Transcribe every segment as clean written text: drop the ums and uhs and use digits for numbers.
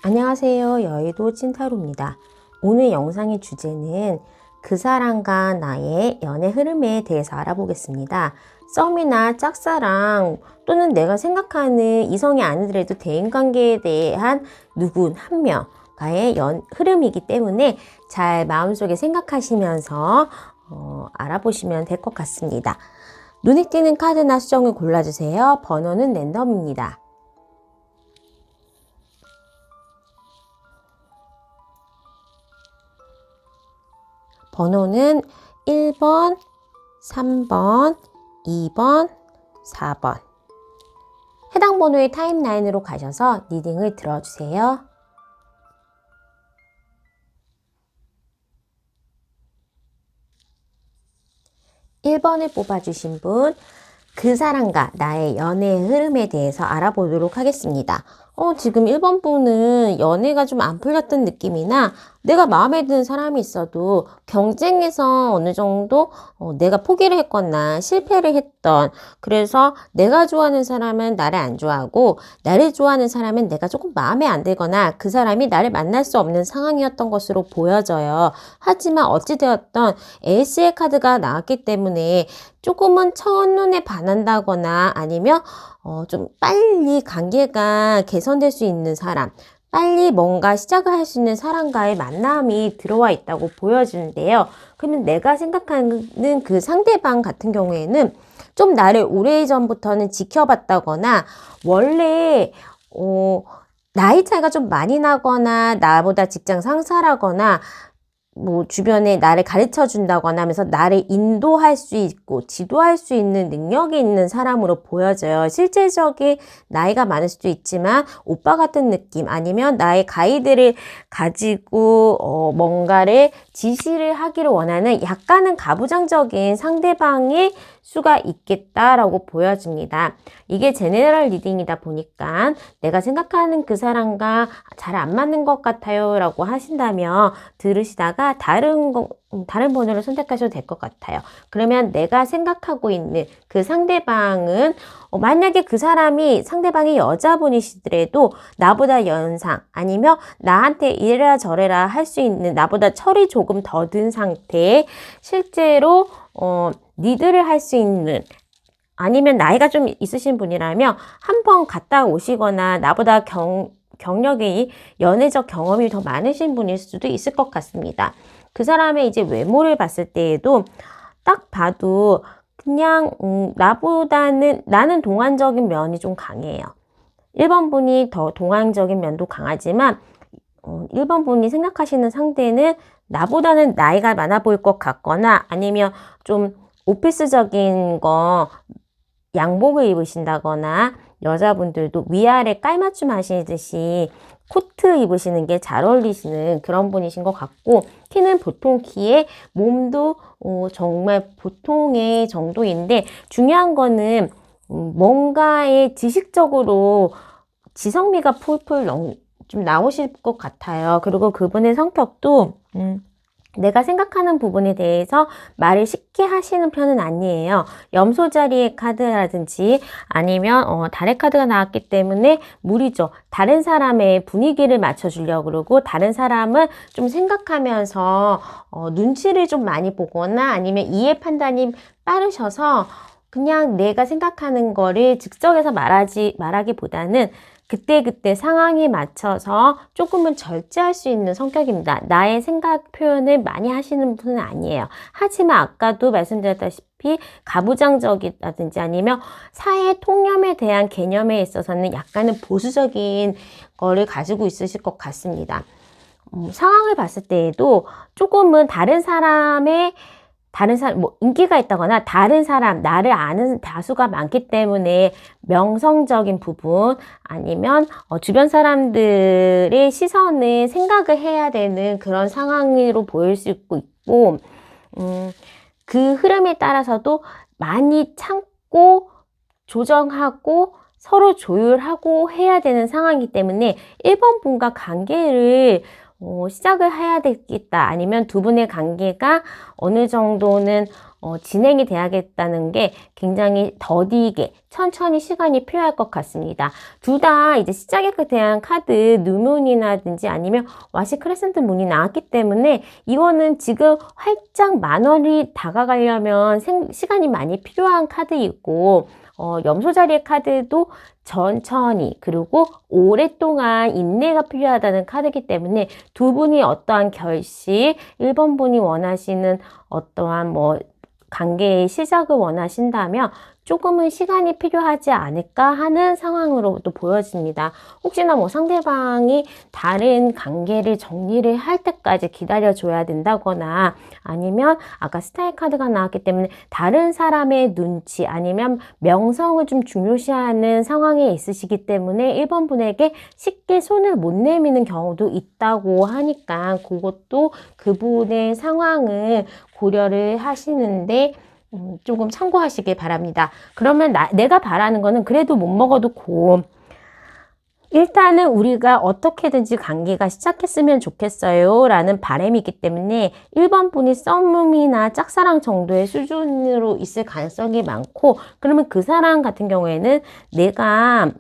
안녕하세요. 여의도 찐타로입니다. 오늘 영상의 주제는 그 사람과 나의 연애 흐름에 대해서 알아보겠습니다. 썸이나 짝사랑 또는 내가 생각하는 이성이 아니더라도 대인관계에 대한 누군 한 명과의 흐름이기 때문에 잘 마음속에 생각하시면서 알아보시면 될 것 같습니다. 눈에 띄는 카드나 수정을 골라주세요. 번호는 랜덤입니다. 번호는 1번, 3번, 2번, 4번. 해당 번호의 타임라인으로 가셔서 리딩을 들어주세요. (1번을) 뽑아주신 분, 그 사람과 나의 연애의 흐름에 대해서 알아보도록 하겠습니다. 지금 1번 분은 연애가 좀 안 풀렸던 느낌이나 내가 마음에 드는 사람이 있어도 경쟁에서 어느 정도 내가 포기를 했거나 실패를 했던, 그래서 내가 좋아하는 사람은 나를 안 좋아하고 나를 좋아하는 사람은 내가 조금 마음에 안 들거나 그 사람이 나를 만날 수 없는 상황이었던 것으로 보여져요. 하지만 어찌되었던 에이스의 카드가 나왔기 때문에 조금은 첫눈에 반한다거나 아니면 좀 빨리 관계가 개선될 수 있는 사람, 빨리 뭔가 시작을 할 수 있는 사람과의 만남이 들어와 있다고 보여지는데요. 그러면 내가 생각하는 그 상대방 같은 경우에는 좀 나를 오래전부터는 지켜봤다거나 원래 나이 차이가 좀 많이 나거나 나보다 직장 상사라거나 주변에 나를 가르쳐 준다거나 하면서 나를 인도할 수 있고 지도할 수 있는 능력이 있는 사람으로 보여져요. 실제적인 나이가 많을 수도 있지만 오빠 같은 느낌, 아니면 나의 가이드를 가지고 뭔가를 지시를 하기를 원하는 약간은 가부장적인 상대방의 수가 있겠다라고 보여집니다. 이게 제네럴 리딩이다 보니까 내가 생각하는 그 사람과 잘 안 맞는 것 같아요 라고 하신다면 들으시다가 다른 번호를 선택하셔도 될 것 같아요. 그러면 내가 생각하고 있는 그 상대방은 만약에 그 상대방이 여자분이시더라도 나보다 연상, 아니면 나한테 이래라 저래라 할 수 있는, 나보다 철이 조금 더 든 상태에 실제로 리드를 할 수 있는, 아니면 나이가 좀 있으신 분이라면 한번 갔다 오시거나 나보다 경력이, 연애적 경험이 더 많으신 분일 수도 있을 것 같습니다. 그 사람의 이제 외모를 봤을 때에도 딱 봐도 그냥 나는 동안적인 면이 좀 강해요. 1번 분이 더 동안적인 면도 강하지만 1번 분이 생각하시는 상대는 나보다는 나이가 많아 보일 것 같거나, 아니면 좀 오피스적인 거 양복을 입으신다거나, 여자분들도 위아래 깔맞춤 하시듯이 코트 입으시는 게 잘 어울리시는 그런 분이신 것 같고, 키는 보통 키에 몸도 정말 보통의 정도인데, 중요한 거는 뭔가의 지식적으로 지성미가 풀풀 좀 나오실 것 같아요. 그리고 그분의 성격도 내가 생각하는 부분에 대해서 말을 쉽게 하시는 편은 아니에요. 염소 자리의 카드라든지 아니면 달의 카드가 나왔기 때문에 무리죠. 다른 사람의 분위기를 맞춰주려고 그러고, 다른 사람을 좀 생각하면서 눈치를 좀 많이 보거나, 아니면 이해 판단이 빠르셔서 그냥 내가 생각하는 거를 즉석에서 말하기보다는 그때그때 상황에 맞춰서 조금은 절제할 수 있는 성격입니다. 나의 생각 표현을 많이 하시는 분은 아니에요. 하지만 아까도 말씀드렸다시피 가부장적이라든지 아니면 사회 통념에 대한 개념에 있어서는 약간은 보수적인 거를 가지고 있으실 것 같습니다. 상황을 봤을 때에도 조금은 인기가 있다거나 다른 사람, 나를 아는 다수가 많기 때문에 명성적인 부분, 아니면 주변 사람들의 시선을 생각을 해야 되는 그런 상황으로 보일 수 있고, 그 흐름에 따라서도 많이 참고 조정하고 서로 조율하고 해야 되는 상황이기 때문에 1번 분과 관계를 시작을 해야 되겠다, 아니면 두 분의 관계가 어느 정도는 진행이 돼야겠다는 게 굉장히 더디게 천천히 시간이 필요할 것 같습니다. 둘 다 이제 시작에 대한 카드 뉴문이라든지 아니면 와시 크레센트 문이 나왔기 때문에 이거는 지금 활짝 만월이 다가가려면 시간이 많이 필요한 카드이고 염소자리의 카드도 천천히 그리고 오랫동안 인내가 필요하다는 카드이기 때문에 두 분이 어떠한 결식, 1번 분이 원하시는 어떠한 관계의 시작을 원하신다면 조금은 시간이 필요하지 않을까 하는 상황으로도 보여집니다. 혹시나 상대방이 다른 관계를 정리를 할 때까지 기다려줘야 된다거나 아니면 아까 스타일 카드가 나왔기 때문에 다른 사람의 눈치 아니면 명성을 좀 중요시하는 상황에 있으시기 때문에 1번 분에게 쉽게 손을 못 내미는 경우도 있다고 하니까 그것도 그분의 상황을 고려를 하시는데 조금 참고하시길 바랍니다. 그러면 내가 바라는 거는 그래도 못 먹어도 고 일단은 우리가 어떻게든지 관계가 시작했으면 좋겠어요 라는 바람이 있기 때문에 1번 분이 썸음이나 짝사랑 정도의 수준으로 있을 가능성이 많고 그러면 그 사람 같은 경우에는 내가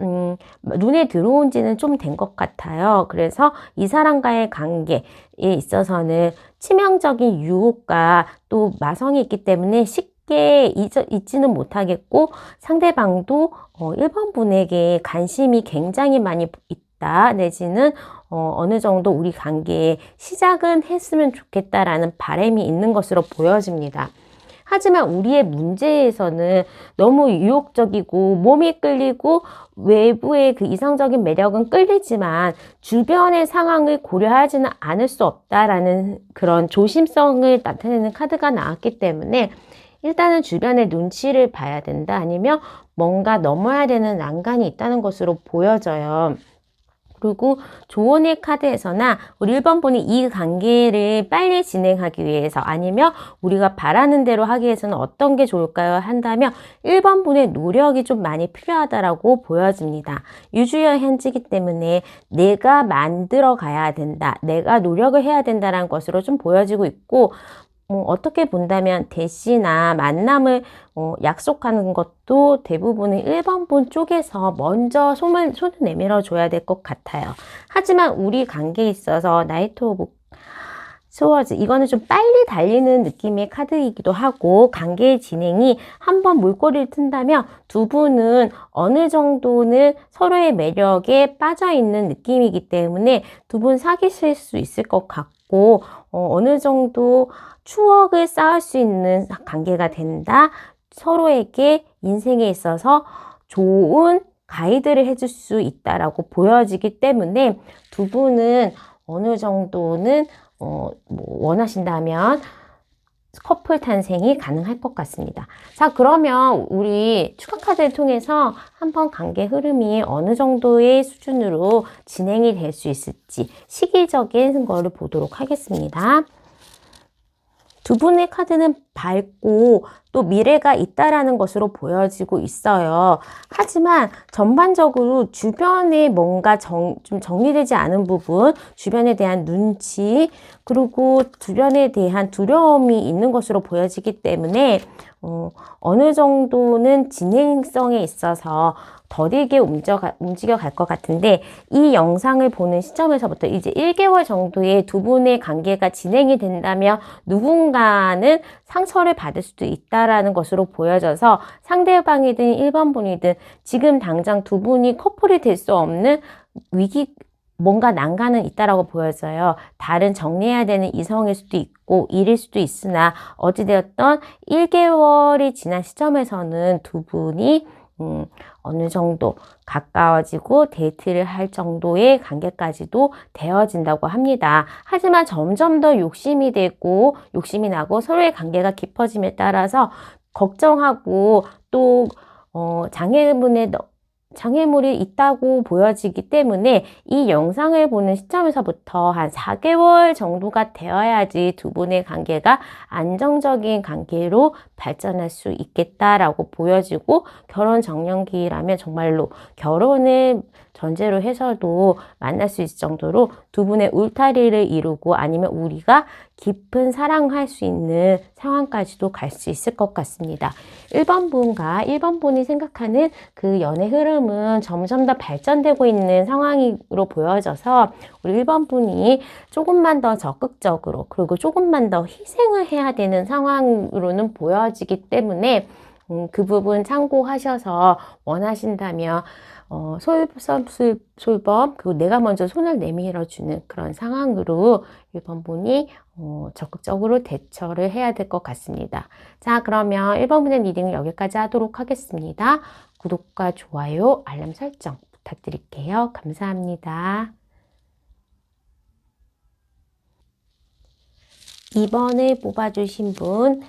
눈에 들어온 지는 좀 된 것 같아요. 그래서 이 사람과의 관계에 있어서는 치명적인 유혹과 또 마성이 있기 때문에 쉽게 잊지는 못하겠고 상대방도 1번 분에게 관심이 굉장히 많이 있다 내지는 어느 정도 우리 관계에 시작은 했으면 좋겠다라는 바람이 있는 것으로 보여집니다. 하지만 우리의 문제에서는 너무 유혹적이고 몸이 끌리고 외부의 그 이성적인 매력은 끌리지만 주변의 상황을 고려하지는 않을 수 없다라는 그런 조심성을 나타내는 카드가 나왔기 때문에 일단은 주변의 눈치를 봐야 된다 아니면 뭔가 넘어야 되는 난간이 있다는 것으로 보여져요. 그리고 조언의 카드에서나 우리 1번 분이 이 관계를 빨리 진행하기 위해서 아니면 우리가 바라는 대로 하기 위해서는 어떤 게 좋을까요? 한다면 1번 분의 노력이 좀 많이 필요하다라고 보여집니다. 유주여 현지이기 때문에 내가 만들어 가야 된다. 내가 노력을 해야 된다는 것으로 좀 보여지고 있고 어떻게 본다면 대시나 만남을 약속하는 것도 대부분은 1번 분 쪽에서 먼저 손을 내밀어 줘야 될 것 같아요. 하지만 우리 관계에 있어서 나이트 오브 소워즈 이거는 좀 빨리 달리는 느낌의 카드이기도 하고 관계의 진행이 한번 물꼬리를 튼다면 두 분은 어느 정도는 서로의 매력에 빠져 있는 느낌이기 때문에 두 분 사귀실 수 있을 것 같고 어느 정도 추억을 쌓을 수 있는 관계가 된다. 서로에게 인생에 있어서 좋은 가이드를 해줄 수 있다라고 보여지기 때문에 두 분은 어느 정도는 원하신다면 커플 탄생이 가능할 것 같습니다. 자, 그러면 우리 추가 카드를 통해서 한번 관계 흐름이 어느 정도의 수준으로 진행이 될 수 있을지 시기적인 거를 보도록 하겠습니다. 두 분의 카드는 밝고 또 미래가 있다라는 것으로 보여지고 있어요. 하지만 전반적으로 주변에 뭔가 좀 정리되지 않은 부분, 주변에 대한 눈치, 그리고 주변에 대한 두려움이 있는 것으로 보여지기 때문에 어느 정도는 진행성에 있어서 더디게 움직여 갈 것 같은데 이 영상을 보는 시점에서부터 이제 1개월 정도의 두 분의 관계가 진행이 된다면 누군가는 상처를 받을 수도 있다라는 것으로 보여져서 상대방이든 1번 분이든 지금 당장 두 분이 커플이 될 수 없는 뭔가 난간은 있다라고 보여져요. 다른 정리해야 되는 이성일 수도 있고 일일 수도 있으나 어찌되었던 1개월이 지난 시점에서는 두 분이 어느 정도 가까워지고 데이트를 할 정도의 관계까지도 되어진다고 합니다. 하지만 점점 더 욕심이 나고 서로의 관계가 깊어짐에 따라서 걱정하고 또 장애물이 있다고 보여지기 때문에 이 영상을 보는 시점에서부터 한 4개월 정도가 되어야지 두 분의 관계가 안정적인 관계로 발전할 수 있겠다라고 보여지고 결혼 정년기라면 정말로 결혼을 전제로 해서도 만날 수 있을 정도로 두 분의 울타리를 이루고 아니면 우리가 깊은 사랑할 수 있는 상황까지도 갈 수 있을 것 같습니다. 1번 분과 1번 분이 생각하는 그 연애 흐름은 점점 더 발전되고 있는 상황으로 보여져서 우리 1번 분이 조금만 더 적극적으로 그리고 조금만 더 희생을 해야 되는 상황으로는 보여지기 때문에 그 부분 참고하셔서 원하신다면 솔범 그리고 내가 먼저 손을 내밀어주는 그런 상황으로 1번 분이 적극적으로 대처를 해야 될 것 같습니다. 자, 그러면 1번 분의 리딩을 여기까지 하도록 하겠습니다. 구독과 좋아요, 알람 설정 부탁드릴게요. 감사합니다. 2번을 뽑아주신 분,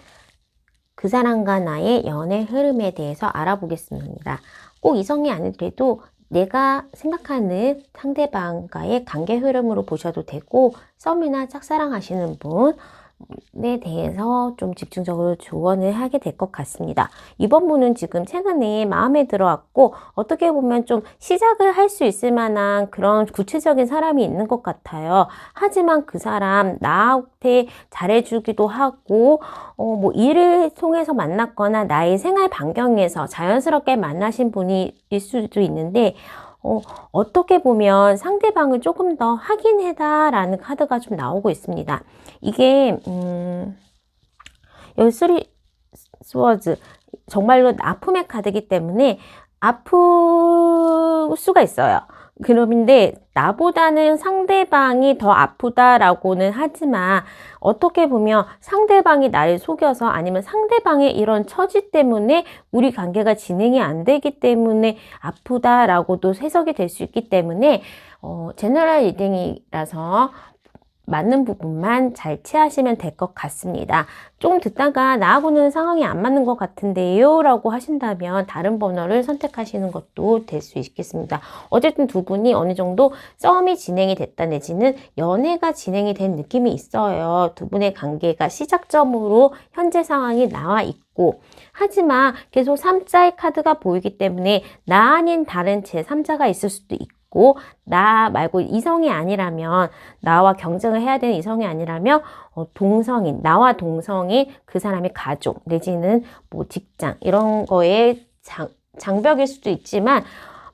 그 사람과 나의 연애 흐름에 대해서 알아보겠습니다. 꼭 이성이 아니더라도 내가 생각하는 상대방과의 관계 흐름으로 보셔도 되고, 썸이나 짝사랑하시는 분에 대해서 좀 집중적으로 조언을 하게 될 것 같습니다. 이번 분은 지금 최근에 마음에 들어왔고 어떻게 보면 좀 시작을 할 수 있을 만한 그런 구체적인 사람이 있는 것 같아요. 하지만 그 사람 나한테 잘해주기도 하고 뭐 일을 통해서 만났거나 나의 생활 반경에서 자연스럽게 만나신 분일 수도 있는데 어떻게 보면 상대방을 조금 더 확인해다라는 카드가 좀 나오고 있습니다. 이게 여기 3 스워즈 정말로 아픔의 카드이기 때문에 아플 수가 있어요. 그런데 나보다는 상대방이 더 아프다라고는 하지만 어떻게 보면 상대방이 나를 속여서 아니면 상대방의 이런 처지 때문에 우리 관계가 진행이 안 되기 때문에 아프다라고도 해석이 될 수 있기 때문에 제너럴 리딩이라서 맞는 부분만 잘 취하시면 될 것 같습니다. 조금 듣다가 나하고는 상황이 안 맞는 것 같은데요 라고 하신다면 다른 번호를 선택하시는 것도 될 수 있겠습니다. 어쨌든 두 분이 어느 정도 싸움이 진행이 됐다 내지는 연애가 진행이 된 느낌이 있어요. 두 분의 관계가 시작점으로 현재 상황이 나와 있고 하지만 계속 3자의 카드가 보이기 때문에 나 아닌 다른 제3자가 있을 수도 있고 나 말고 이성이 아니라면 나와 경쟁을 해야 되는 이성이 아니라면 동성인, 나와 동성인 그 사람의 가족 내지는 뭐 직장 이런 거에 장벽일 수도 있지만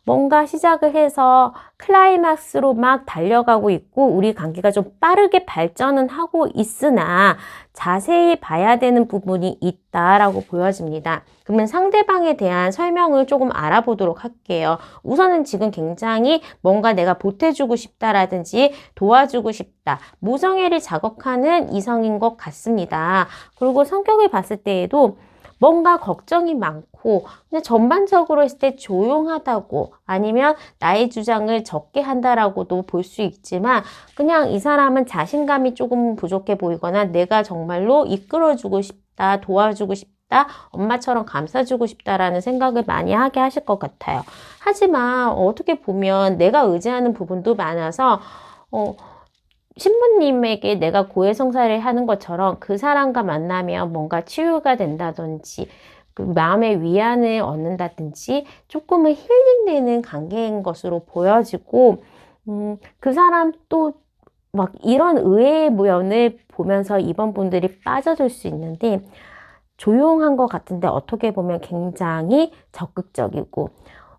뭔가 시작을 해서 클라이막스로 막 달려가고 있고 우리 관계가 좀 빠르게 발전은 하고 있으나 자세히 봐야 되는 부분이 있다라고 보여집니다. 그러면 상대방에 대한 설명을 조금 알아보도록 할게요. 우선은 지금 굉장히 뭔가 내가 보태주고 싶다라든지 도와주고 싶다. 모성애를 자극하는 이성인 것 같습니다. 그리고 성격을 봤을 때에도 뭔가 걱정이 많고 그냥 전반적으로 했을 때 조용하다고 아니면 나의 주장을 적게 한다라고도 볼 수 있지만 그냥 이 사람은 자신감이 조금 부족해 보이거나 내가 정말로 이끌어주고 싶다, 도와주고 싶다, 엄마처럼 감싸주고 싶다라는 생각을 많이 하게 하실 것 같아요. 하지만 어떻게 보면 내가 의지하는 부분도 많아서 신부님에게 내가 고해성사를 하는 것처럼 그 사람과 만나면 뭔가 치유가 된다든지 그 마음의 위안을 얻는다든지 조금은 힐링되는 관계인 것으로 보여지고 그 사람 또 막 이런 의외의 면을 보면서 이번 분들이 빠져들 수 있는데 조용한 것 같은데 어떻게 보면 굉장히 적극적이고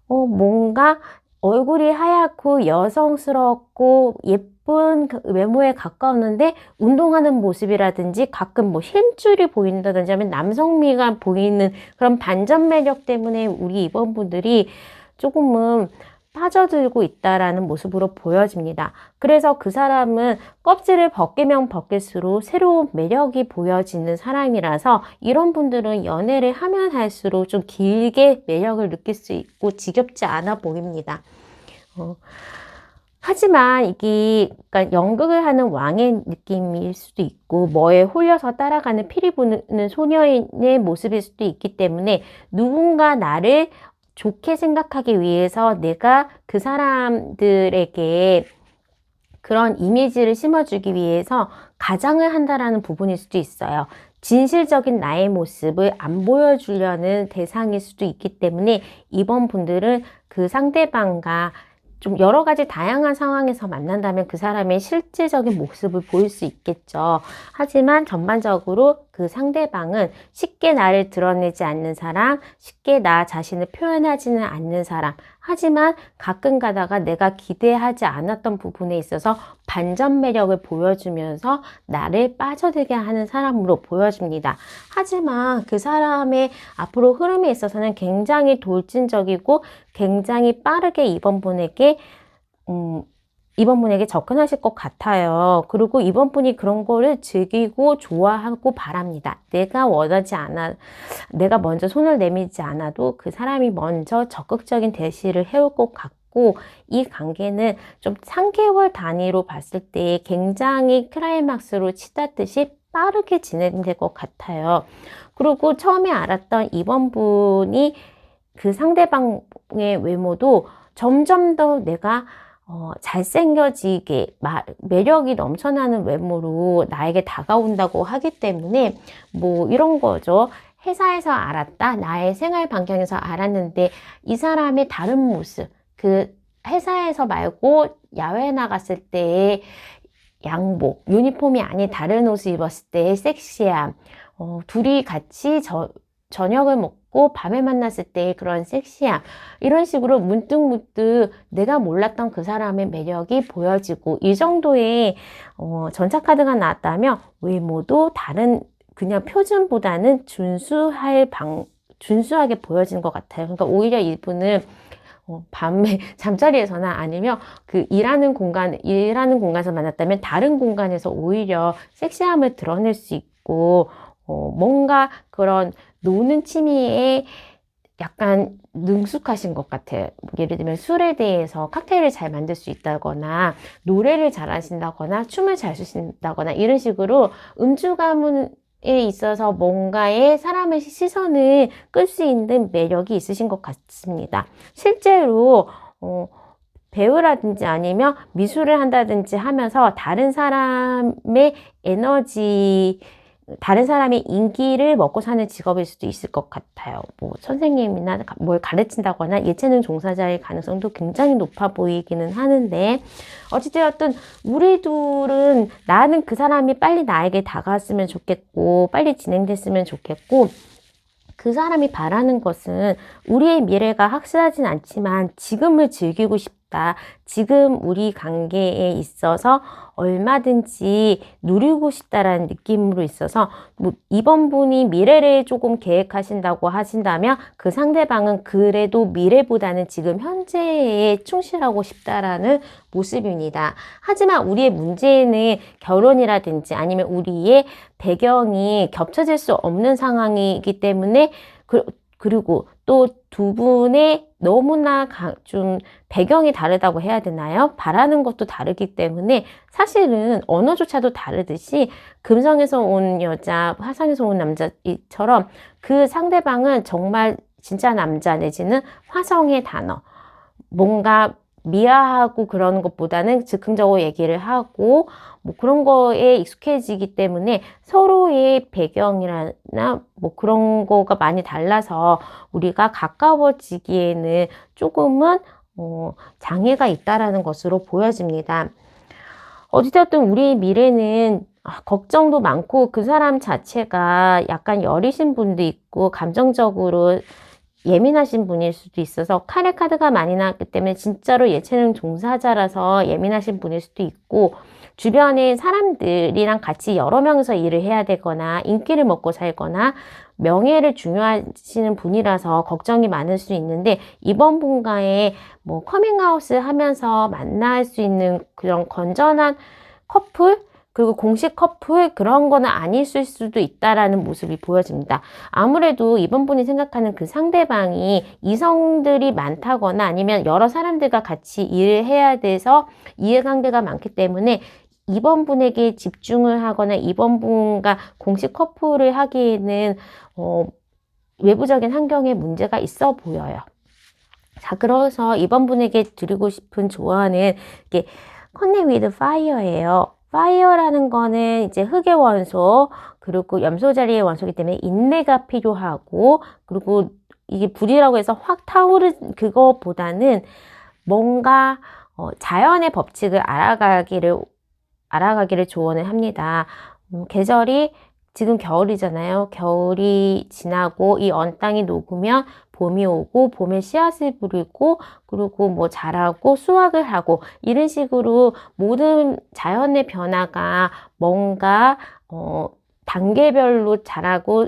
뭔가 얼굴이 하얗고 여성스럽고 예쁜 외모에 가까웠는데 운동하는 모습이라든지 가끔 뭐 힘줄이 보인다든지 하면 남성미가 보이는 그런 반전 매력 때문에 우리 이번 분들이 조금은 빠져들고 있다라는 모습으로 보여집니다. 그래서 그 사람은 껍질을 벗기면 벗길수록 새로운 매력이 보여지는 사람이라서 이런 분들은 연애를 하면 할수록 좀 길게 매력을 느낄 수 있고 지겹지 않아 보입니다. 하지만 이게 그러니까 연극을 하는 왕의 느낌일 수도 있고 뭐에 홀려서 따라가는 피리 부는 소녀의 모습일 수도 있기 때문에 누군가 나를 좋게 생각하기 위해서 내가 그 사람들에게 그런 이미지를 심어주기 위해서 가장을 한다라는 부분일 수도 있어요. 진실적인 나의 모습을 안 보여주려는 대상일 수도 있기 때문에 이번 분들은 그 상대방과 좀 여러 가지 다양한 상황에서 만난다면 그 사람의 실제적인 모습을 보일 수 있겠죠. 하지만 전반적으로 그 상대방은 쉽게 나를 드러내지 않는 사람, 쉽게 나 자신을 표현하지는 않는 사람, 하지만 가끔 가다가 내가 기대하지 않았던 부분에 있어서 반전 매력을 보여주면서 나를 빠져들게 하는 사람으로 보여집니다. 하지만 그 사람의 앞으로 흐름에 있어서는 굉장히 돌진적이고 굉장히 빠르게 이번 분에게 접근하실 것 같아요. 그리고 이번 분이 그런 거를 즐기고 좋아하고 바랍니다. 내가 먼저 손을 내밀지 않아도 그 사람이 먼저 적극적인 대시를 해올 것 같고, 이 관계는 좀 3개월 단위로 봤을 때 굉장히 클라이막스로 치닫듯이 빠르게 진행될 것 같아요. 그리고 처음에 알았던 이번 분이 그 상대방의 외모도 점점 더 내가 잘생겨지게 매력이 넘쳐나는 외모로 나에게 다가온다고 하기 때문에 뭐 이런 거죠. 회사에서 알았다. 나의 생활 반경에서 알았는데 이 사람의 다른 모습, 그 회사에서 말고 야외에 나갔을 때의 양복, 유니폼이 아닌 다른 옷을 입었을 때의 섹시함, 둘이 같이 저녁을 먹고 밤에 만났을 때의 그런 섹시함, 이런 식으로 문득문득 내가 몰랐던 그 사람의 매력이 보여지고, 이 정도의 전차카드가 나왔다면 외모도 다른 그냥 표준보다는 준수하게 보여지는 것 같아요. 그러니까 오히려 이분은 밤에 잠자리에서나 아니면 그 일하는 공간에서 만났다면 다른 공간에서 오히려 섹시함을 드러낼 수 있고, 뭔가 그런 노는 취미에 약간 능숙하신 것 같아요. 예를 들면 술에 대해서 칵테일을 잘 만들 수 있다거나, 노래를 잘 하신다거나, 춤을 잘 추신다거나, 이런 식으로 음주 가문에 있어서 뭔가의 사람의 시선을 끌 수 있는 매력이 있으신 것 같습니다. 실제로 배우라든지 아니면 미술을 한다든지 하면서 다른 사람의 인기를 먹고 사는 직업일 수도 있을 것 같아요. 뭐 선생님이나 뭘 가르친다거나 예체능 종사자의 가능성도 굉장히 높아 보이기는 하는데, 어찌되었든 우리 둘은, 나는 그 사람이 빨리 나에게 다가왔으면 좋겠고 빨리 진행됐으면 좋겠고, 그 사람이 바라는 것은 우리의 미래가 확실하진 않지만 지금을 즐기고 싶다. 지금 우리 관계에 있어서 얼마든지 누리고 싶다라는 느낌으로 있어서, 뭐 이번 분이 미래를 조금 계획하신다고 하신다면 그 상대방은 그래도 미래보다는 지금 현재에 충실하고 싶다라는 모습입니다. 하지만 우리의 문제는 결혼이라든지 아니면 우리의 배경이 겹쳐질 수 없는 상황이기 때문에, 그리고 또 두 분의 너무나 좀 배경이 다르다고 해야 되나요? 바라는 것도 다르기 때문에 사실은 언어조차도 다르듯이 금성에서 온 여자, 화성에서 온 남자처럼 그 상대방은 정말 진짜 남자 내지는 화성의 단어, 뭔가 미화하고 그러는 것보다는 즉흥적으로 얘기를 하고 뭐 그런 거에 익숙해지기 때문에 서로의 배경이나 뭐 그런 거가 많이 달라서 우리가 가까워지기에는 조금은 장애가 있다라는 것으로 보여집니다. 어찌되었든 우리 미래는 걱정도 많고, 그 사람 자체가 약간 여리신 분도 있고 감정적으로 예민하신 분일 수도 있어서, 카레 카드가 많이 나왔기 때문에 진짜로 예체능 종사자라서 예민하신 분일 수도 있고, 주변에 사람들이랑 같이 여러 명이서 일을 해야 되거나 인기를 먹고 살거나 명예를 중요하시는 분이라서 걱정이 많을 수 있는데, 이번 분과의 뭐 커밍아웃을 하면서 만날 수 있는 그런 건전한 커플, 그리고 공식 커플, 그런 거는 아닐 수도 있다라는 모습이 보여집니다. 아무래도 이번 분이 생각하는 그 상대방이 이성들이 많다거나 아니면 여러 사람들과 같이 일을 해야 돼서 이해관계가 많기 때문에 이번 분에게 집중을 하거나 이번 분과 공식 커플을 하기에는 외부적인 환경에 문제가 있어 보여요. 자, 그래서 이번 분에게 드리고 싶은 조언은 이게 Connect with Fire예요. 파이어라는 거는 이제 흙의 원소, 그리고 염소 자리의 원소이기 때문에 인내가 필요하고, 그리고 이게 불이라고 해서 확 타오르는 그거보다는 뭔가 자연의 법칙을 알아가기를 조언을 합니다. 계절이 지금 겨울이잖아요. 겨울이 지나고 이 언 땅이 녹으면 봄이 오고 봄에 씨앗을 부리고 그리고 뭐 자라고 수확을 하고 이런 식으로 모든 자연의 변화가 뭔가 단계별로 자라고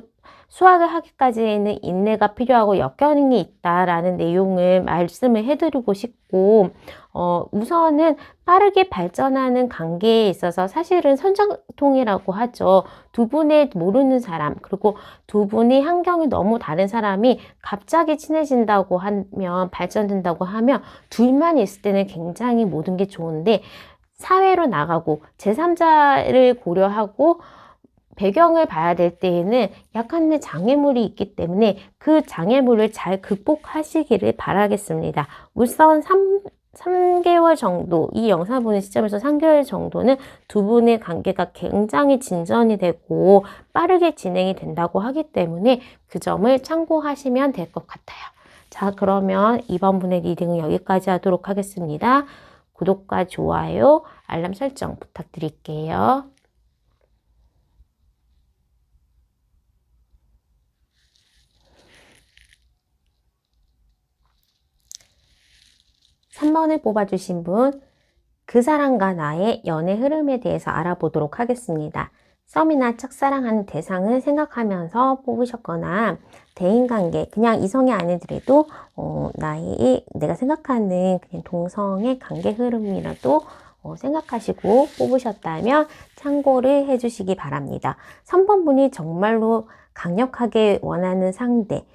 수확을 하기까지는 인내가 필요하고 역경이 있다라는 내용을 말씀을 해드리고 싶고 우선은 빠르게 발전하는 관계에 있어서 사실은 선정통이라고 하죠. 두 분의 모르는 사람 그리고 두 분의 환경이 너무 다른 사람이 갑자기 친해진다고 하면 발전된다고 하면 둘만 있을 때는 굉장히 모든 게 좋은데 사회로 나가고 제3자를 고려하고 배경을 봐야 될 때에는 약간의 장애물이 있기 때문에 그 장애물을 잘 극복하시기를 바라겠습니다. 우선 3개월 정도, 이 영상 보는 시점에서 3개월 정도는 두 분의 관계가 굉장히 진전이 되고 빠르게 진행이 된다고 하기 때문에 그 점을 참고하시면 될 것 같아요. 자, 그러면 이번 분의 리딩은 여기까지 하도록 하겠습니다. 구독과 좋아요, 알람 설정 부탁드릴게요. (3번을) 뽑아주신 분, 그 사람과 나의 연애 흐름에 대해서 알아보도록 하겠습니다. 썸이나 첫사랑하는 대상을 생각하면서 뽑으셨거나 대인관계, 그냥 이성이 아니더라도 내가 생각하는 그냥 동성의 관계 흐름이라도 생각하시고 뽑으셨다면 참고를 해주시기 바랍니다. 3번 분이 정말로 강력하게 원하는 상대가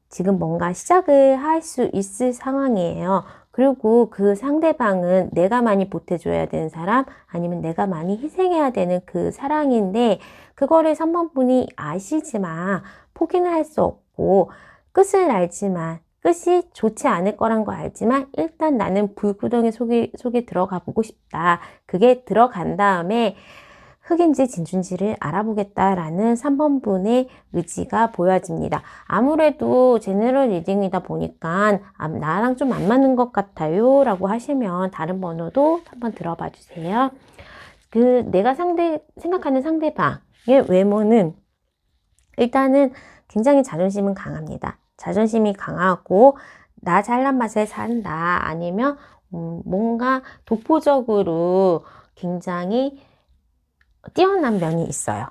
지금 뭔가 시작을 할 수 있을 상황이에요. 그리고 그 상대방은 내가 많이 보태줘야 되는 사람 아니면 내가 많이 희생해야 되는 그 사랑인데 그거를 3번 분이 아시지만 포기는 할 수 없고 끝을 알지만 끝이 좋지 않을 거란 거 알지만 일단 나는 불구덩이 속에 들어가 보고 싶다. 그게 들어간 다음에 흙인지 진주인지를 알아보겠다라는 3번 분의 의지가 보여집니다. 아무래도 제너럴 리딩이다 보니까 나랑 좀 안 맞는 것 같아요 라고 하시면 다른 번호도 한번 들어봐 주세요. 내가 생각하는 상대방의 외모는 일단은 굉장히 자존심은 강합니다. 자존심이 강하고 나 잘난 맛에 산다 아니면 뭔가 독보적으로 굉장히 뛰어난 면이 있어요.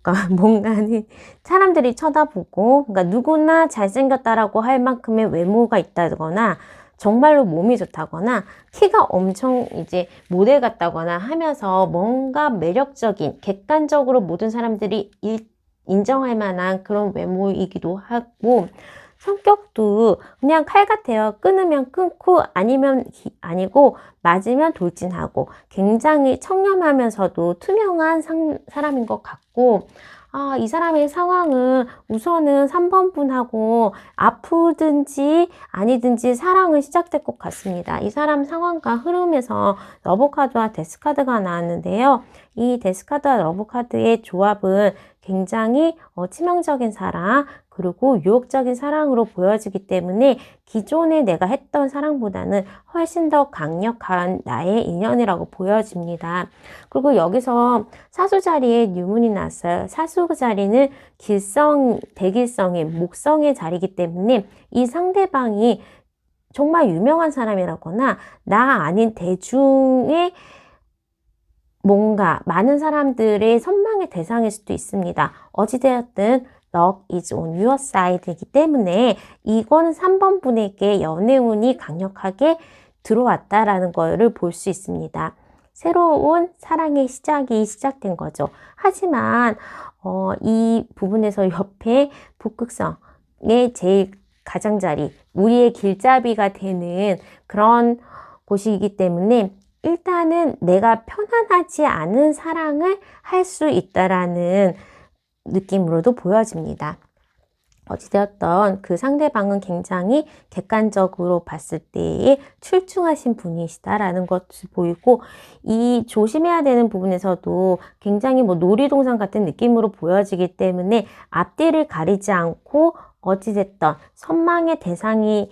그러니까 뭔가는 사람들이 쳐다보고 그러니까 누구나 잘생겼다라고 할 만큼의 외모가 있다거나 정말로 몸이 좋다거나 키가 엄청 이제 모델 같다거나 하면서 뭔가 매력적인 객관적으로 모든 사람들이 인정할 만한 그런 외모이기도 하고 성격도 그냥 칼 같아요. 끊으면 끊고 아니면 아니고 맞으면 돌진하고 굉장히 청렴하면서도 투명한 사람인 것 같고 이 사람의 상황은 우선은 3번 분하고 아프든지 아니든지 사랑은 시작될 것 같습니다. 이 사람 상황과 흐름에서 러브카드와 데스카드가 나왔는데요. 이 데스카드와 러브카드의 조합은 굉장히 치명적인 사랑 그리고 유혹적인 사랑으로 보여지기 때문에 기존에 내가 했던 사랑보다는 훨씬 더 강력한 나의 인연이라고 보여집니다. 그리고 여기서 사수 자리에 유문이 났어요. 사수 자리는 대길성의 목성의 자리이기 때문에 이 상대방이 정말 유명한 사람이라거나 나 아닌 대중의 뭔가 많은 사람들의 선망의 대상일 수도 있습니다. 어찌되었든 luck is on your side이기 때문에 이건 3번 분에게 연애운이 강력하게 들어왔다라는 거를 볼 수 있습니다. 새로운 사랑의 시작이 시작된 거죠. 하지만 이 부분에서 옆에 북극성의 제일 가장자리, 우리의 길잡이가 되는 그런 곳이기 때문에 일단은 내가 편안하지 않은 사랑을 할 수 있다라는 느낌으로도 보여집니다. 어찌되었던 그 상대방은 굉장히 객관적으로 봤을 때에 출중하신 분이시다라는 것을 보이고 이 조심해야 되는 부분에서도 굉장히 놀이동산 같은 느낌으로 보여지기 때문에 앞뒤를 가리지 않고 어찌됐던 선망의 대상이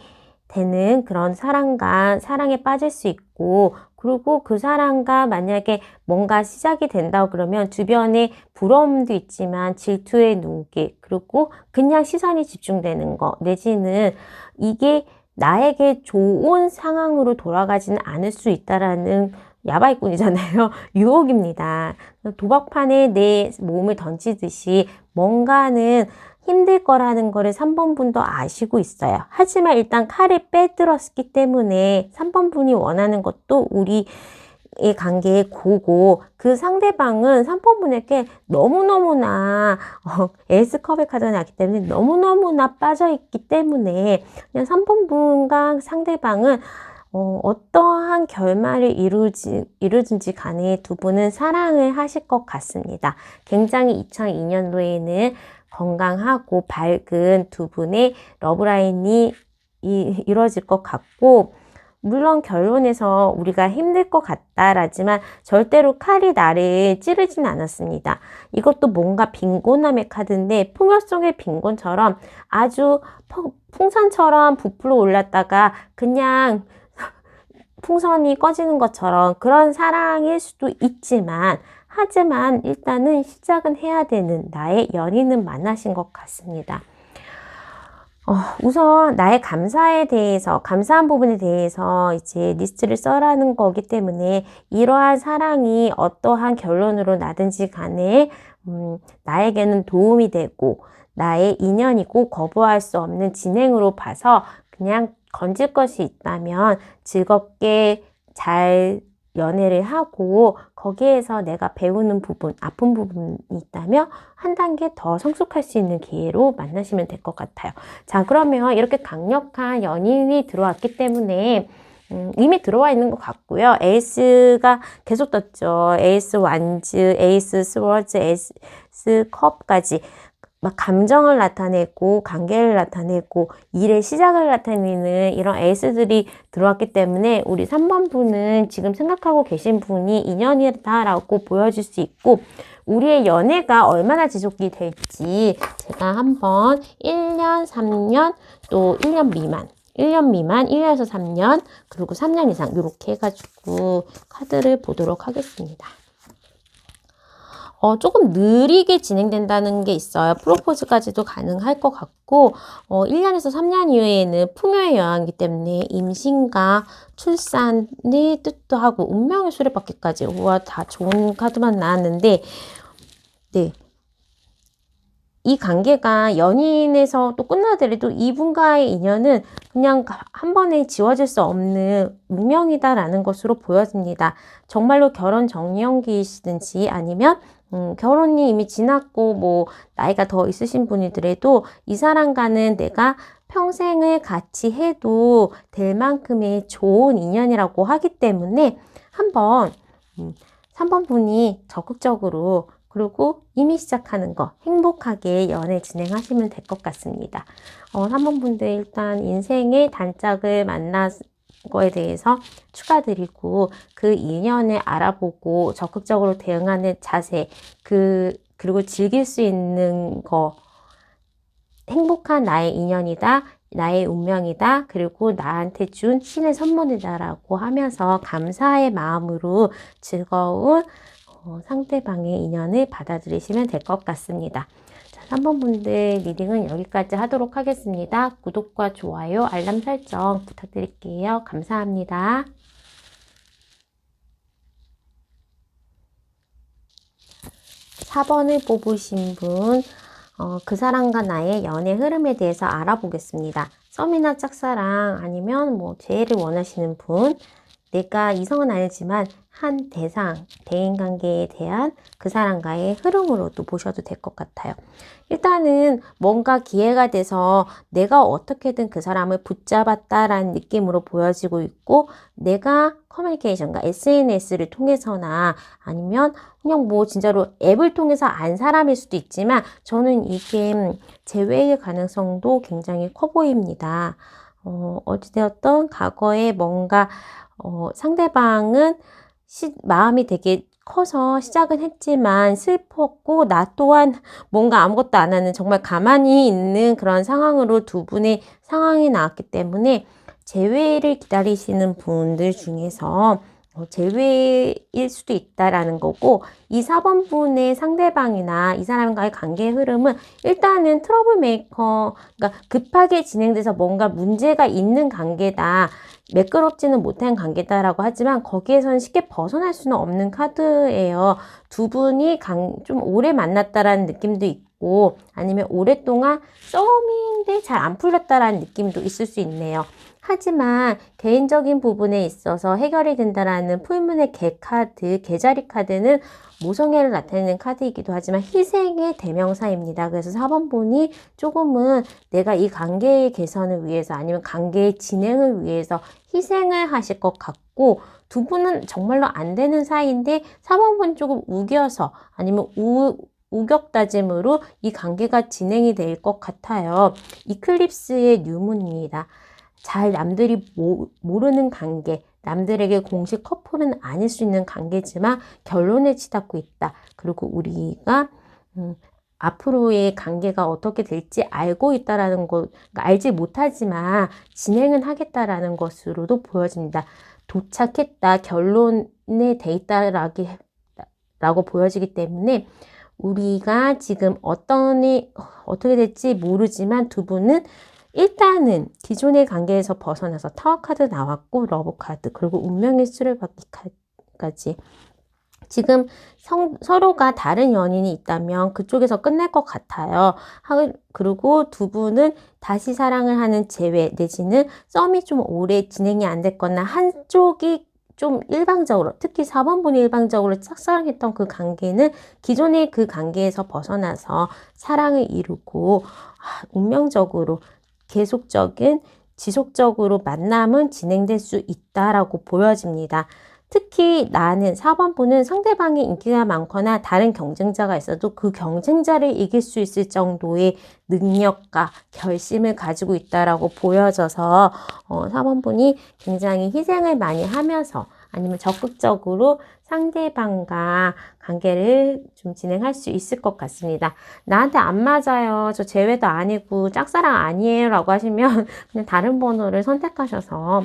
되는 그런 사랑에 빠질 수 있고, 그리고 그 사람과 만약에 뭔가 시작이 된다고 그러면 주변에 부러움도 있지만 질투의 눈길, 그리고 그냥 시선이 집중되는 거, 내지는 이게 나에게 좋은 상황으로 돌아가지는 않을 수 있다라는 야바이꾼이잖아요. 유혹입니다. 도박판에 내 몸을 던지듯이 뭔가는 힘들 거라는 거를 3번 분도 아시고 있어요. 하지만 일단 칼을 빼들었기 때문에 3번 분이 원하는 것도 우리의 관계의 고고, 그 상대방은 3번 분에게 너무너무나 에이스컵의 카드가 나기 때문에 너무너무나 빠져있기 때문에 그냥 3번 분과 상대방은 어떠한 결말을 이루든지 간에 두 분은 사랑을 하실 것 같습니다. 굉장히 2002년도에는 건강하고 밝은 두 분의 러브라인이 이루어질 것 같고, 물론 결론에서 우리가 힘들 것 같다라지만 절대로 칼이 나를 찌르진 않았습니다. 이것도 뭔가 빈곤함의 카드인데, 풍요 속의 빈곤처럼 아주 풍선처럼 부풀어 올랐다가 그냥 풍선이 꺼지는 것처럼 그런 사랑일 수도 있지만, 하지만 일단은 시작은 해야 되는 나의 연인은 만나신 것 같습니다. 우선 나의 감사에 대해서, 감사한 부분에 대해서 이제 리스트를 써라는 거기 때문에 이러한 사랑이 어떠한 결론으로 나든지 간에 나에게는 도움이 되고 나의 인연이고 거부할 수 없는 진행으로 봐서 그냥 건질 것이 있다면 즐겁게 잘 연애를 하고 거기에서 내가 배우는 부분, 아픈 부분이 있다면 한 단계 더 성숙할 수 있는 기회로 만나시면 될 것 같아요. 자, 그러면 이렇게 강력한 연인이 들어왔기 때문에 이미 들어와 있는 것 같고요. 에이스가 계속 떴죠. 에이스 완즈, 에이스 스워즈, 에이스 컵까지. 막 감정을 나타내고 관계를 나타내고 일의 시작을 나타내는 이런 에이스들이 들어왔기 때문에 우리 3번 분은 지금 생각하고 계신 분이 인연이다라고 보여질 수 있고, 우리의 연애가 얼마나 지속이 될지 제가 한번 1년, 3년, 또 1년 미만 1년에서 3년, 그리고 3년 이상 이렇게 해가지고 카드를 보도록 하겠습니다. 조금 느리게 진행된다는 게 있어요. 프로포즈까지도 가능할 것 같고, 1년에서 3년 이후에는 풍요의 여왕이기 때문에 임신과 출산의 뜻도 하고, 운명의 수레바퀴까지, 우와, 다 좋은 카드만 나왔는데, 네. 이 관계가 연인에서 또 끝나더라도 이분과의 인연은 그냥 한 번에 지워질 수 없는 운명이다라는 것으로 보여집니다. 정말로 결혼 정년기이시든지 아니면 결혼이 이미 지났고 뭐 나이가 더 있으신 분이더라도 이 사람과는 내가 평생을 같이 해도 될 만큼의 좋은 인연이라고 하기 때문에 한번 3번 분이 적극적으로, 그리고 이미 시작하는 거 행복하게 연애 진행하시면 될 것 같습니다. 3번 분들 일단 인생의 단짝을 만난 거에 대해서 축하드리고, 그 인연을 알아보고 적극적으로 대응하는 자세, 그리고 즐길 수 있는 거, 행복한 나의 인연이다, 나의 운명이다, 그리고 나한테 준 신의 선물이다라고 하면서 감사의 마음으로 즐거운 상대방의 인연을 받아들이시면 될 것 같습니다. 자, 3번 분들 리딩은 여기까지 하도록 하겠습니다. 구독과 좋아요, 알람 설정 부탁드릴게요. 감사합니다. 4번을 뽑으신 분, 그 사람과 나의 연애 흐름에 대해서 알아보겠습니다. 썸이나 짝사랑 아니면 뭐 재회를 원하시는 분, 내가 이성은 아니지만 한 대인관계에 대한 그 사람과의 흐름으로도 보셔도 될 것 같아요. 일단은 뭔가 기회가 돼서 내가 어떻게든 그 사람을 붙잡았다라는 느낌으로 보여지고 있고, 내가 커뮤니케이션과 SNS를 통해서나 아니면 그냥 뭐 진짜로 앱을 통해서 안 사람일 수도 있지만, 저는 이게 재회의 가능성도 굉장히 커 보입니다. 어찌되었던 과거에 뭔가 상대방은 마음이 되게 커서 시작은 했지만 슬펐고, 나 또한 뭔가 아무것도 안 하는 정말 가만히 있는 그런 상황으로 두 분의 상황이 나왔기 때문에 재회를 기다리시는 분들 중에서 재회일 수도 있다라는 거고, 이 4번 분의 상대방이나 이 사람과의 관계의 흐름은 일단은 트러블 메이커, 그러니까 급하게 진행돼서 뭔가 문제가 있는 관계다, 매끄럽지는 못한 관계다라고 하지만 거기에서는 쉽게 벗어날 수는 없는 카드예요. 두 분이 좀 오래 만났다라는 느낌도 있고, 아니면 오랫동안 싸움인데 잘 안 풀렸다라는 느낌도 있을 수 있네요. 하지만 개인적인 부분에 있어서 해결이 된다라는 풀문의 개 카드, 개자리 카드는 모성애를 나타내는 카드이기도 하지만 희생의 대명사입니다. 그래서 4번 분이 조금은 내가 이 관계의 개선을 위해서 아니면 관계의 진행을 위해서 희생을 하실 것 같고, 두 분은 정말로 안 되는 사이인데 4번 분 조금 우겨서 아니면 우격다짐으로 이 관계가 진행이 될 것 같아요. 이클립스의 뉴문입니다. 잘 남들이 모르는 관계, 남들에게 공식 커플은 아닐 수 있는 관계지만 결론에 치닫고 있다. 그리고 우리가 앞으로의 관계가 어떻게 될지 알고 있다라는 것, 그러니까 알지 못하지만 진행은 하겠다라는 것으로도 보여집니다. 도착했다, 결론에 돼 있다라고 보여지기 때문에 우리가 지금 어떻게 될지 모르지만 두 분은 일단은 기존의 관계에서 벗어나서 타워 카드 나왔고, 러브 카드, 그리고 운명의 수레바퀴까지. 지금 서로가 다른 연인이 있다면 그쪽에서 끝날 것 같아요. 그리고 두 분은 다시 사랑을 하는 재회 내지는 썸이 좀 오래 진행이 안 됐거나 한쪽이 좀 일방적으로, 특히 4번 분이 일방적으로 짝사랑했던 그 관계는 기존의 그 관계에서 벗어나서 사랑을 이루고 운명적으로 계속적인 지속적으로 만남은 진행될 수 있다라고 보여집니다. 특히 나는 4번 분은 상대방의 인기가 많거나 다른 경쟁자가 있어도 그 경쟁자를 이길 수 있을 정도의 능력과 결심을 가지고 있다라고 보여져서 4번 분이 굉장히 희생을 많이 하면서 아니면 적극적으로 상대방과 관계를 좀 진행할 수 있을 것 같습니다. 나한테 안 맞아요, 저 재회도 아니고 짝사랑 아니에요 라고 하시면 그냥 다른 번호를 선택하셔서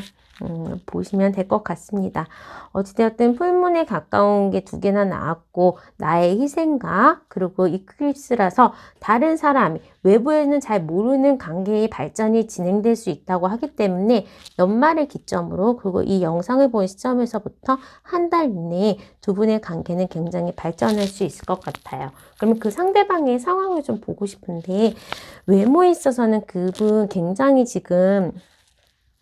보시면 될 것 같습니다. 어찌되었든 풀문에 가까운 게 두 개나 나왔고, 나의 희생과 그리고 이클립스라서 다른 사람이 외부에는 잘 모르는 관계의 발전이 진행될 수 있다고 하기 때문에 연말을 기점으로, 그리고 이 영상을 본 시점에서부터 한 달 이내에 두 분의 관계는 굉장히 발전할 수 있을 것 같아요. 그러면 그 상대방의 상황을 좀 보고 싶은데, 외모에 있어서는 그분 굉장히 지금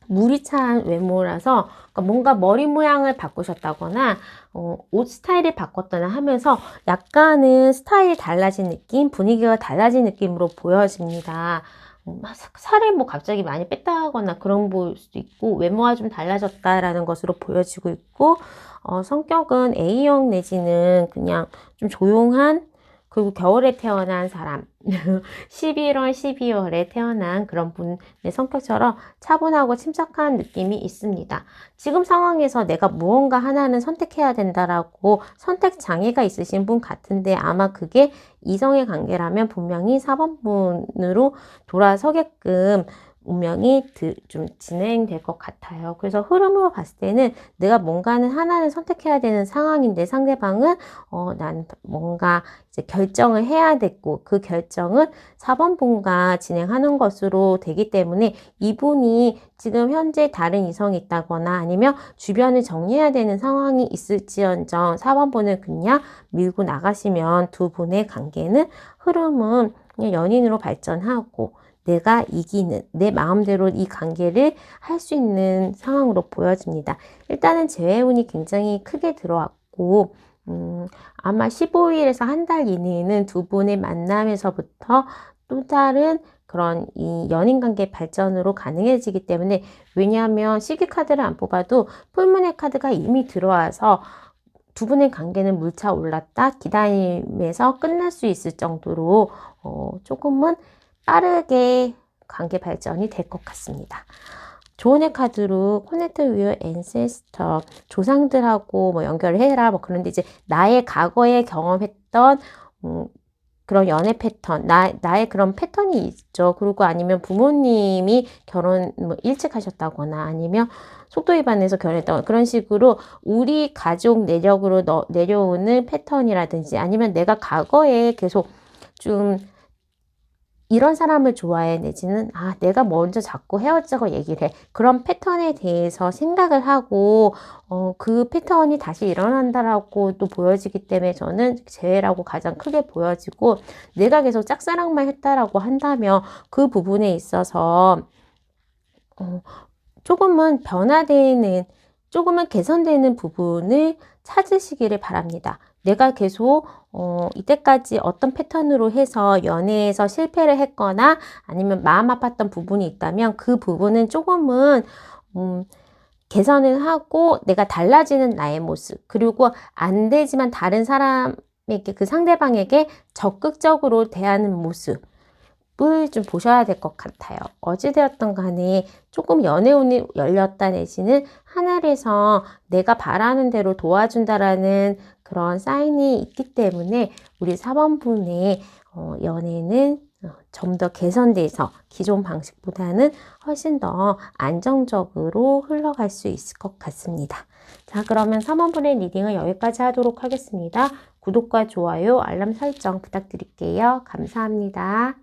물이 찬 외모라서, 그러니까 뭔가 머리 모양을 바꾸셨다거나 옷 스타일을 바꿨다나 하면서 약간은 스타일이 달라진 느낌, 분위기가 달라진 느낌으로 보여집니다. 살을 뭐 갑자기 많이 뺐다거나 그런 보일 수도 있고, 외모가 좀 달라졌다라는 것으로 보여지고 있고, 성격은 A형 내지는 그냥 좀 조용한, 그리고 겨울에 태어난 사람, 11월, 12월에 태어난 그런 분의 성격처럼 차분하고 침착한 느낌이 있습니다. 지금 상황에서 내가 무언가 하나는 선택해야 된다라고 선택 장애가 있으신 분 같은데, 아마 그게 이성의 관계라면 분명히 4번 분으로 돌아서게끔 운명이 좀 진행될 것 같아요. 그래서 흐름으로 봤을 때는 내가 뭔가는 하나는 선택해야 되는 상황인데, 상대방은 난 뭔가 이제 결정을 해야 됐고, 그 결정은 4번 분과 진행하는 것으로 되기 때문에 이분이 지금 현재 다른 이성이 있다거나 아니면 주변을 정리해야 되는 상황이 있을지언정 4번 분을 그냥 밀고 나가시면 두 분의 관계는 흐름은 그냥 연인으로 발전하고 내가 이기는, 내 마음대로 이 관계를 할 수 있는 상황으로 보여집니다. 일단은 재회운이 굉장히 크게 들어왔고, 아마 15일에서 한 달 이내에는 두 분의 만남에서부터 또 다른 그런 이 연인관계 발전으로 가능해지기 때문에, 왜냐하면 시기 카드를 안 뽑아도 풀문의 카드가 이미 들어와서 두 분의 관계는 물차 올랐다 기다림에서 끝날 수 있을 정도로 조금은 빠르게 관계 발전이 될 것 같습니다. 조언의 카드로 코넥트 위어 앤세스터, 조상들하고 뭐 연결을 해라 뭐 그런데, 이제 나의 과거에 경험했던 그런 연애 패턴, 나의 그런 패턴이 있죠. 그리고 아니면 부모님이 결혼 뭐 일찍 하셨다거나 아니면 속도 위반해서 결혼했다거나 그런 식으로 우리 가족 내력으로 내려오는 패턴이라든지 아니면 내가 과거에 계속 좀 이런 사람을 좋아해 내지는 내가 먼저 자꾸 헤어지자고 얘기를 해. 그런 패턴에 대해서 생각을 하고 그 패턴이 다시 일어난다라고 또 보여지기 때문에 저는 재회라고 가장 크게 보여지고 내가 계속 짝사랑만 했다라고 한다면 그 부분에 있어서 조금은 조금은 개선되는 부분을 찾으시기를 바랍니다. 내가 계속 이때까지 어떤 패턴으로 해서 연애에서 실패를 했거나 아니면 마음 아팠던 부분이 있다면 그 부분은 조금은 개선을 하고 내가 달라지는 나의 모습 그리고 안 되지만 다른 사람에게 그 상대방에게 적극적으로 대하는 모습 을 좀 보셔야 될 것 같아요. 어찌되었던 간에 조금 연애운이 열렸다 내지는 하늘에서 내가 바라는 대로 도와준다라는 그런 사인이 있기 때문에 우리 4번분의 연애는 좀 더 개선돼서 기존 방식보다는 훨씬 더 안정적으로 흘러갈 수 있을 것 같습니다. 자, 그러면 3번분의 리딩을 여기까지 하도록 하겠습니다. 구독과 좋아요, 알람 설정 부탁드릴게요. 감사합니다.